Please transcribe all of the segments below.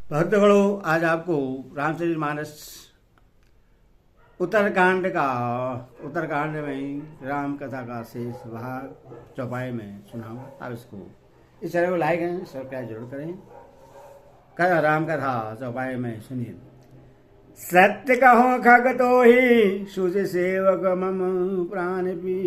भक्तगणों, आज आपको रामचरितमानस उत्तरकांड में ही राम कथा का शेष भाग चौपाई में सुनाऊंगा। आप इस चैनल को लाइक करें, सब्सक्राइब जरूर करें। राम कथा चौपाई में सुनिए। सत्य कहो खग तो ही सुज सेवक मम प्राण पी,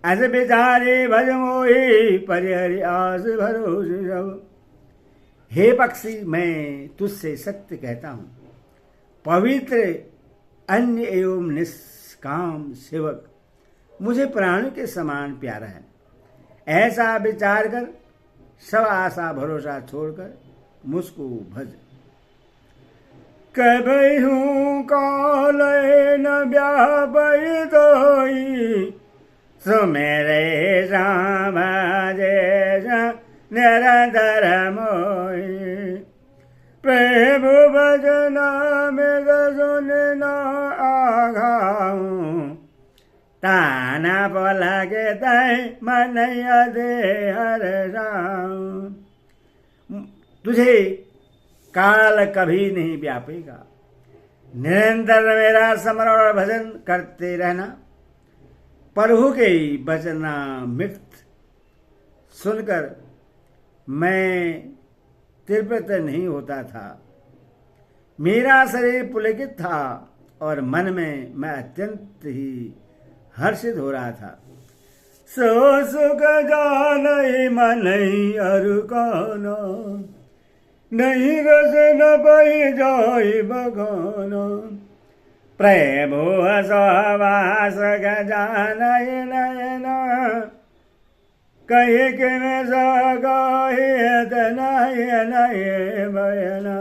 अस बिचारे भज मोहि परिहरि आस भरोसे सब। हे पक्षी, मैं तुझसे सत्य कहता हूँ, पवित्र अन्य एवं निष्काम सेवक मुझे प्राणों के समान प्यारा है। ऐसा विचार कर सब आशा भरोसा छोड़कर मुझको भज। कबहूँ काल न व्यापय तोई, सो मेरे राम जैसा निरंतर मोहि। प्रभु भजन में सुन न आघाऊं, ताना पलके तय मन दे हर राम। तुझे काल कभी नहीं व्यापेगा, निरंतर मेरा स्मरण और भजन करते रहना। प्रभु के वचनामृत सुनकर मैं तृप्त नहीं होता था। मेरा शरीर पुलकित था और मन में मैं अत्यंत ही हर्षित हो रहा था। सो सुख जानहि मन अरु काना, नहीं रस न पहि जाय बगाना। प्रभु सहवास जानहि नयना, कहे कि मैं बयना।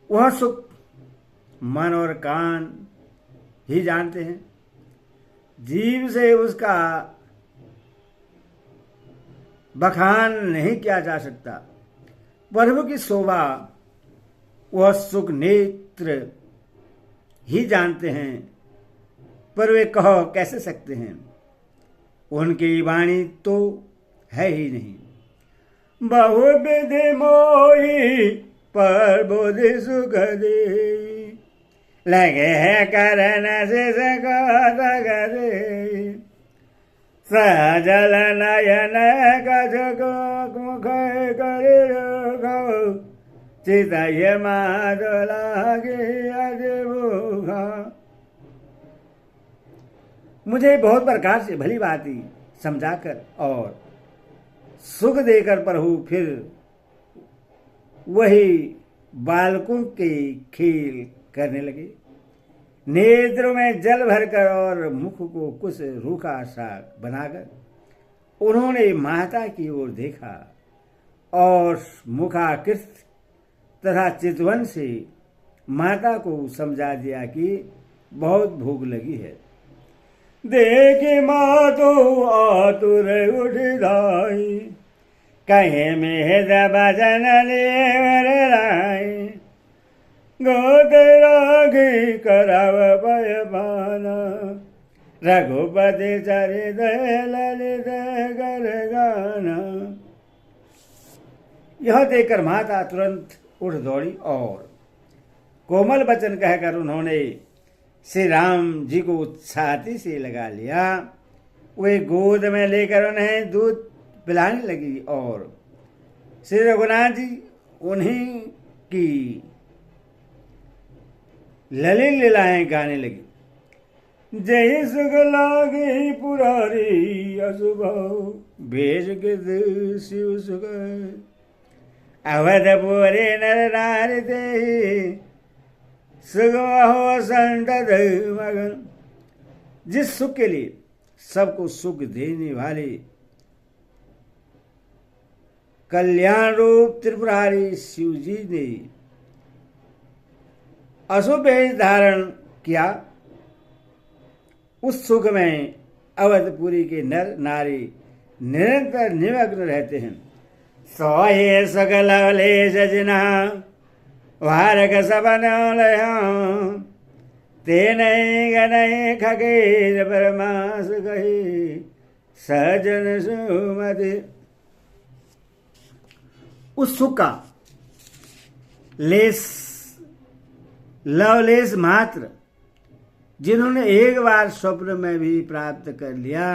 वह सुख मन और कान ही जानते हैं, जीव से उसका बखान नहीं किया जा सकता। प्रभु की शोभा वह सुख नेत्र ही जानते हैं, पर वे कह कैसे सकते हैं, उनकी वाणी तो है ही नहीं। बहु विधि मोहि पर बुद्धि सुख दे, लगे है करन से सगरे। सहजल नयन कछुक मुख कर, चितय माद लागे अजभूखा। मुझे बहुत प्रकार से भली भांति समझाकर और सुख देकर प्रभु फिर वही बालकों के खेल करने लगे। नेत्रों में जल भरकर और मुख को कुछ रूखा सा बनाकर उन्होंने माता की ओर देखा और मुखाकृत तथा चितवन से माता को समझा दिया कि बहुत भूख लगी है। देखे मातो आतुर उठ धाई, कहे मेद भजन लेवराई। गोद राघी करव भय पाना, रघुपति चरित ललित कर गाना। यह देखकर माता तुरंत उठ दौड़ी और कोमल वचन कहकर उन्होंने श्री राम जी को छाती से लगा लिया। वे गोद में लेकर उन्हें दूध पिलाने लगी और श्री रघुनाथ जी उन्हीं की ललित लीलाएं गाने लगी। जय सुख लागे पुरारी अशुभ, भेज के शिव सुख। अवधपुरे नर नारी दे, सुख हो संतत मगन। जिस सुख के लिए सबको सुख देने वाले कल्याण रूप त्रिपुरारी शिव जी ने अशुभ भेष धारण किया, उस सुख में अवधपुरी के नर नारी निरंतर निमग्न रहते हैं। सोये सुख लवलेश जिना, वारक सबन लया। तेन गनय खगेर परमास गहे, सजन सुमति। उस सुख का लेस लवलेस मात्र जिन्होंने एक बार स्वप्न में भी प्राप्त कर लिया,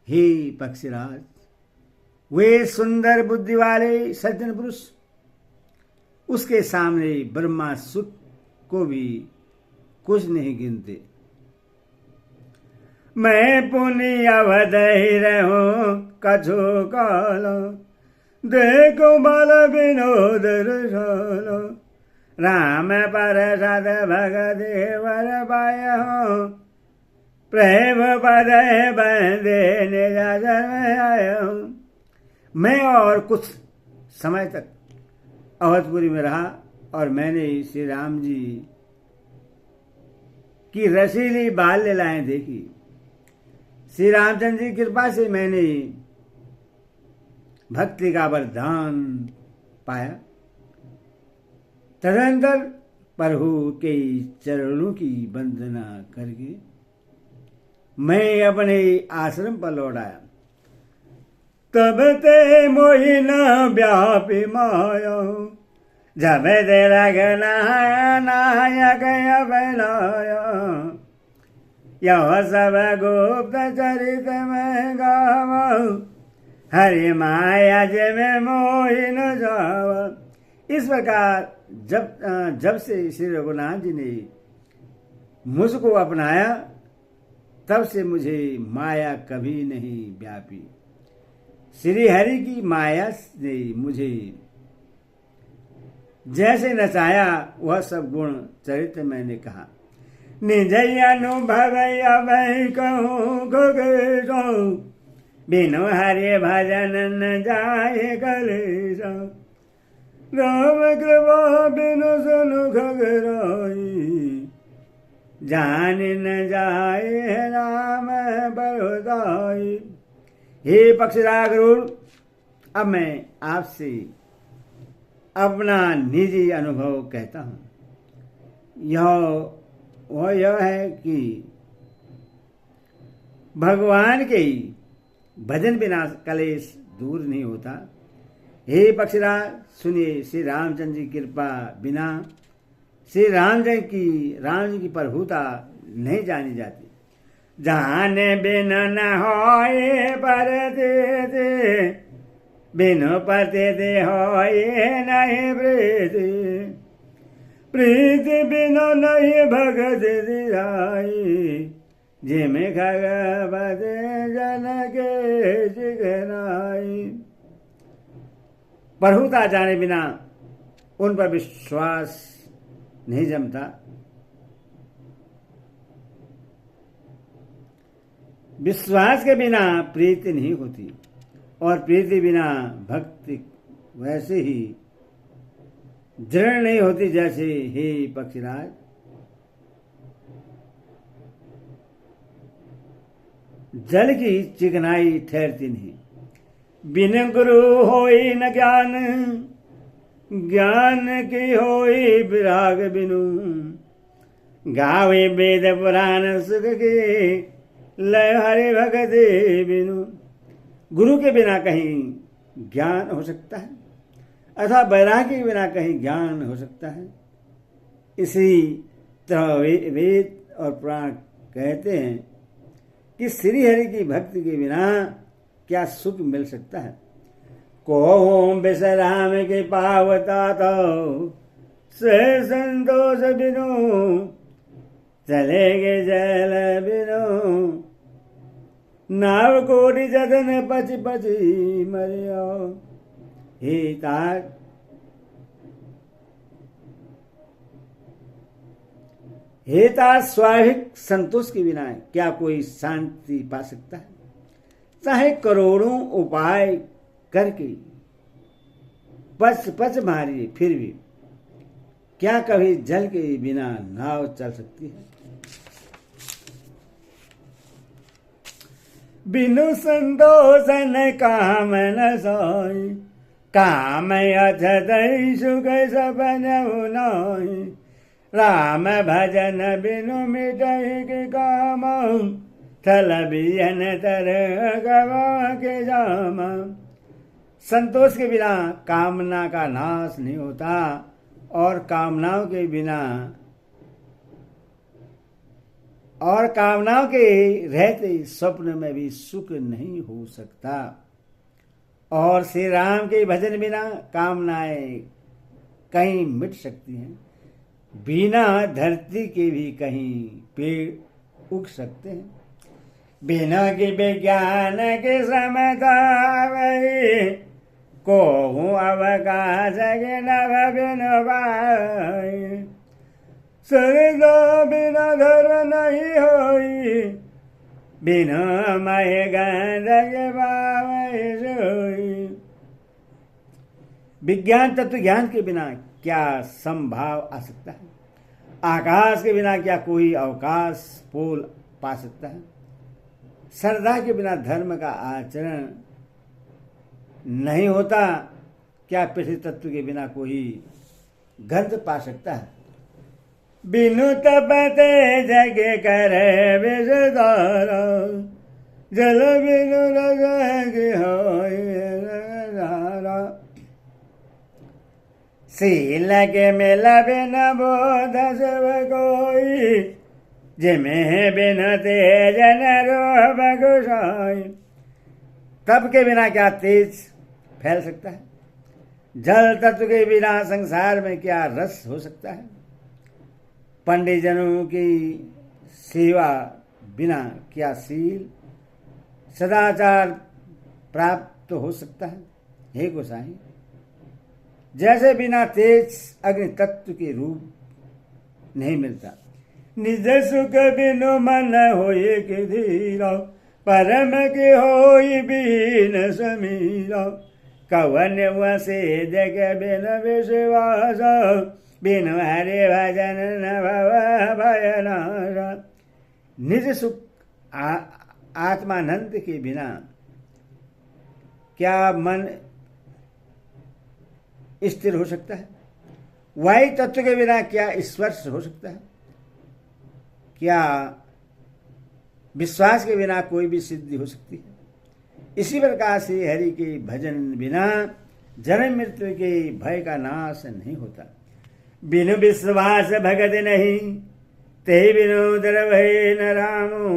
हे पक्षीराज, वे सुंदर बुद्धि वाले सज्जन पुरुष उसके सामने ब्रह्मा सुख को भी कुछ नहीं गिनते। मैं पुनि अवध ही रहूं कछु कालो, देखो बल विनोद रसालो, राम पर सद भगत वर पाय हो, प्रेम पद बंदे निराजन में आया हूं। मैं और कुछ समय तक अवधपुरी में रहा और मैंने श्री राम जी की रसीली बाल लीलाएं देखी। श्री रामचंद्र जी की कृपा से मैंने भक्ति का वरदान पाया। तदनंतर प्रभु के चरणों की वंदना करके मैं अपने आश्रम पर लौट आया। तब ते मोहि न व्यापी माया, जब तेरा गनाया नायक बनाया, यह सब गुप्त चरित में गावा, हरि माया जब मोहि न जावा। इस प्रकार जब से श्री रघुनाथ जी ने मुझको अपनाया, तब से मुझे माया कभी नहीं व्यापी। श्री हरि की माया ने मुझे जैसे नचाया, वह सब गुण चरित्र मैंने कहा। निज अनुभव अब कहूँ गो, बिनु हरि भजन न जाए कलेशा, राम कृपा बिनु सुनु खगराई, जान न जाए राम बरदाई। हे पक्षीराज गरुड़, अब मैं आपसे अपना निजी अनुभव कहता हूं। यह है कि भगवान के भजन बिना कलेश दूर नहीं होता। हे पक्षीराज सुनिए, श्री रामचंद्र जी की कृपा बिना श्री राम जी की प्रभुता नहीं जानी जाती। जाने बिन न होए पर दे, बिनु पते दे होए नहीं प्रीति, प्रीति बिनु नहीं भगत दिराई, जिमे खगपत जन के जिगनाई। प्रभुता जाने बिना उन पर विश्वास नहीं जमता। विश्वास के बिना प्रीति नहीं होती और प्रीति बिना भक्ति वैसे ही दृढ़ नहीं होती जैसे हे पक्षीराज जल की चिकनाई ठहरती नहीं। बिन गुरु होई न ज्ञान, ज्ञान की होई विराग बिनु, गावे वेद पुराण सुख के लय हरे भगति बिनु। गुरु के बिना कहीं ज्ञान हो सकता है अथवा वैराग्य के बिना कहीं ज्ञान हो सकता है। इसी तरह वेद और पुराण कहते हैं कि श्री हरि की भक्ति के बिना क्या सुख मिल सकता है। को विश्राम के पावता तो से संतोष बिनु, चलेगे जल बिनु, नाव कोटि जतन पच पची मरियो। हे तात स्वाभाविक संतोष के बिना क्या कोई शांति पा सकता है। चाहे करोड़ों उपाय करके पच पच मारिए, फिर भी क्या कभी जल के बिना नाव चल सकती है। बिनु संतोष न काम न सोई, काम अथदई सुख सपन नाई। राम भजन बिनु मिटहि के काम, थल बियन तर गवा के जाम। संतोष के बिना कामना का नाश नहीं होता और कामनाओं के रहते स्वप्न में भी सुख नहीं हो सकता। और श्री राम के भजन बिना कामनाएं कहीं मिट सकती हैं, बिना धरती के भी कहीं पेड़ उग सकते हैं। बिना के विज्ञान के समता वही को हूँ अवकाश के नभ बिन पाई। स्वर्ग बिना धर नहीं होई, बिना मय गंध के पावै सोई। विज्ञान तत्व ज्ञान के बिना क्या संभाव आ सकता है? आकाश के बिना क्या कोई अवकाश पोल पा सकता है? श्रद्धा के बिना धर्म का आचरण नहीं होता, क्या पृथ्वी तत्व के बिना कोई गंध पा सकता है? बिनु तपते जग करे विषधारा, जल बिनु रंगे धारा। शील के मिला बिन बोध सब कोई, जिमें बिन तेज न रोब गुसाई। तप के बिना क्या तेज फैल सकता है? जल तत्व के बिना संसार में क्या रस हो सकता है? पंडित जनों की सेवा बिना क्या शील सदाचार प्राप्त हो सकता है? हे गोसाई, जैसे बिना तेज अग्नि तत्व के रूप नहीं मिलता। निज सुख बिनु मन होए के धीरा, परम के होई बीन समीरा। कवन वसे जग बिन विश्वास, बिनु हरे भजन न भव भय नाश। निज सुख आत्मानंद के बिना क्या मन स्थिर हो सकता है? वायु तत्व के बिना क्या स्पर्श हो सकता है? क्या विश्वास के बिना कोई भी सिद्धि हो सकती है? इसी प्रकार से हरि के भजन बिना जन्म मृत्यु के भय का नाश नहीं होता। बिनु विश्वास भगत नहीं, ते बिनु द्रवै न रामो।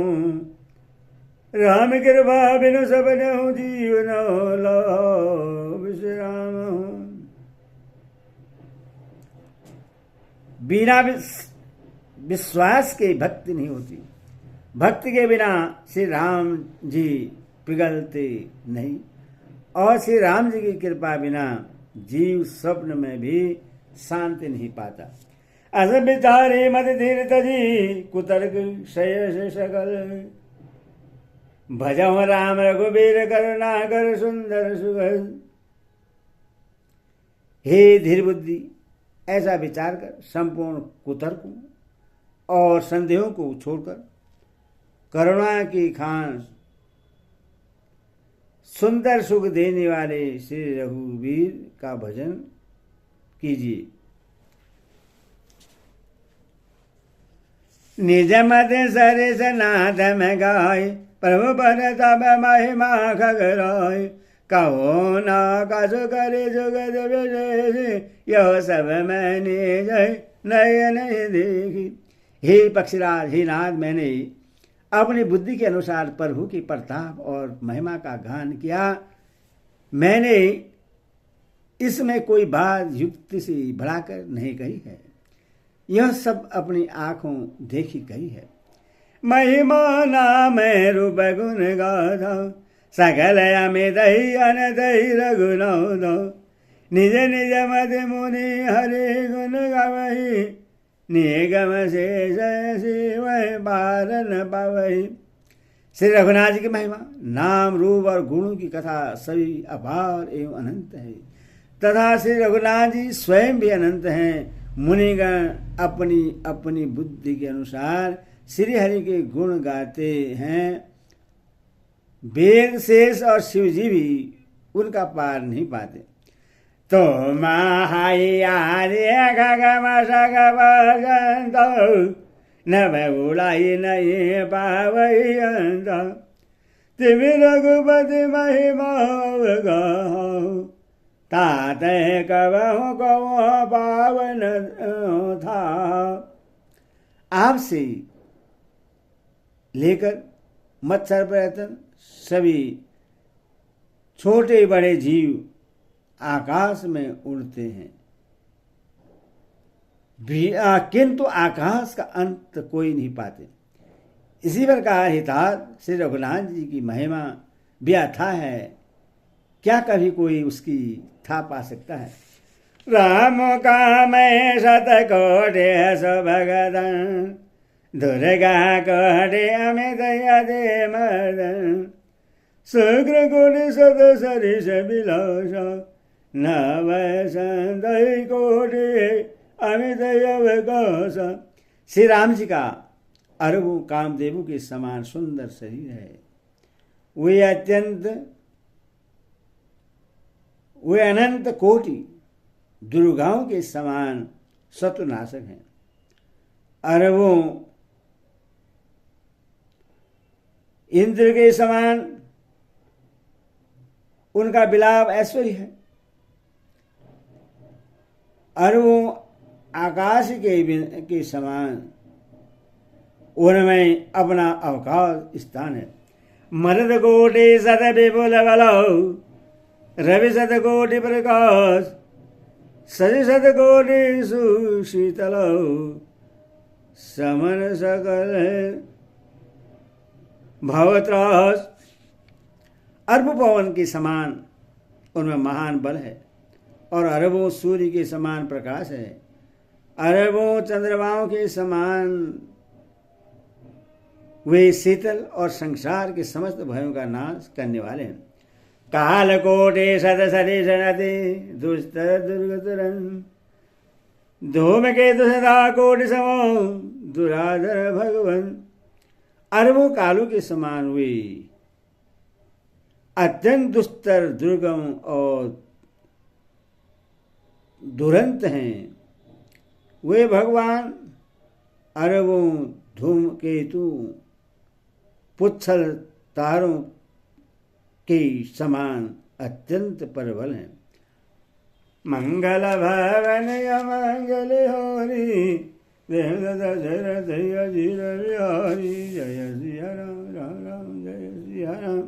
राम कृपा बिनु सबन जीवन विश्राम। बिना विश्वास के भक्ति नहीं होती। भक्ति के बिना श्री राम जी पिघलते नहीं, और श्री राम जी की कृपा बिना जीव स्वप्न में भी शांति नहीं पाता। अस विचारे मत धीर तजी, कुतर्क शय सकल। भजो राम रघुबीर करुणा कर सुंदर सुगल। हे धीर बुद्धि, ऐसा विचार कर संपूर्ण कुतर्कों और संदेहों को छोड़कर करुणा की खान सुंदर सुख देने वाले श्री रघुवीर का भजन कीजिए। निज मत सरिस नाथ में गाय, प्रभु पर तब महिमा खगराय। कहो ना कसु करे जुगत विशेष, यह सब मैंने नयन देखी। हे पक्षीराज, हे नाथ, मैंने अपनी बुद्धि के अनुसार प्रभु की प्रताप और महिमा का गान किया। मैंने इसमें कोई बात युक्ति से बढ़ाकर नहीं कही है, यह सब अपनी आंखों देखी कही है। महिमा नाम रूप गुण गाथा, सकल अमित ही अनंत ही रघुनाथ। निज निज मत मुनि हरे गुण गावही, निगम शेष शिव बारन पावही। श्री रघुनाथ जी की महिमा, नाम रूप और गुणों की कथा सभी अपार एवं अनंत है, तथा श्री रघुनाथ जी स्वयं भी अनंत हैं। मुनिगण अपनी अपनी बुद्धि के अनुसार श्री हरि के गुण गाते हैं। वेद शेष और शिव जी भी उनका पार नहीं पाते। तो नभ उड़ाई नहीं पावई तिम रघुपति महिमा गाओ, तात कबहु कौ पावन था। आपसे लेकर मत्स्य पर्यटन सभी छोटे बड़े जीव आकाश में उड़ते हैं, किंतु आकाश का अंत कोई नहीं पाते। इसी प्रकार हितार्थ श्री रघुनाथ जी की महिमा व्याथा है, क्या कभी कोई उसकी था पा सकता है। राम का मैं शतकोटि भगतन, दुर्गा कोटि अमित यदि मर्दन, शुक्र कोटि शत सरिष विलास, नव संदय कोटि अमित अवकाश। श्री राम जी का अरबों कामदेवों के समान सुंदर शरीर है। वे अनंत कोटि दुर्गाओं के समान शत्रुनाशक हैं। अरबों इंद्र के समान उनका विलाप ऐश्वर्य है। अरबों आकाश के समान उनमें अपना अवकाश स्थान है। मरद कोटि सत विपुल बलौ, रवि सत कोटि प्रकाश, सज सत कोटि सुशीतल, समन सकल भवत्रास। अरब पवन के समान उनमें महान बल है और अरबों सूर्य के समान प्रकाश है। अरबों चंद्रमाओं के समान वे शीतल और संसार के समस्त भयों का नाश करने वाले हैं। काल कोटि सत सरिष नति, दुस्तर दुर्गतरन, धूमकेतु सदा कोटि समो, दुराधर भगवन। अरबों कालों के समान वे अत्यंत दुस्तर, दुर्गम और दुरंत हैं। वे भगवान अरबों धूमकेतु पुच्छल तारों के समान अत्यंत प्रबल हैं। मंगल भवन अमंगल होरी, जय सिया राम, राम राम जय सिया राम।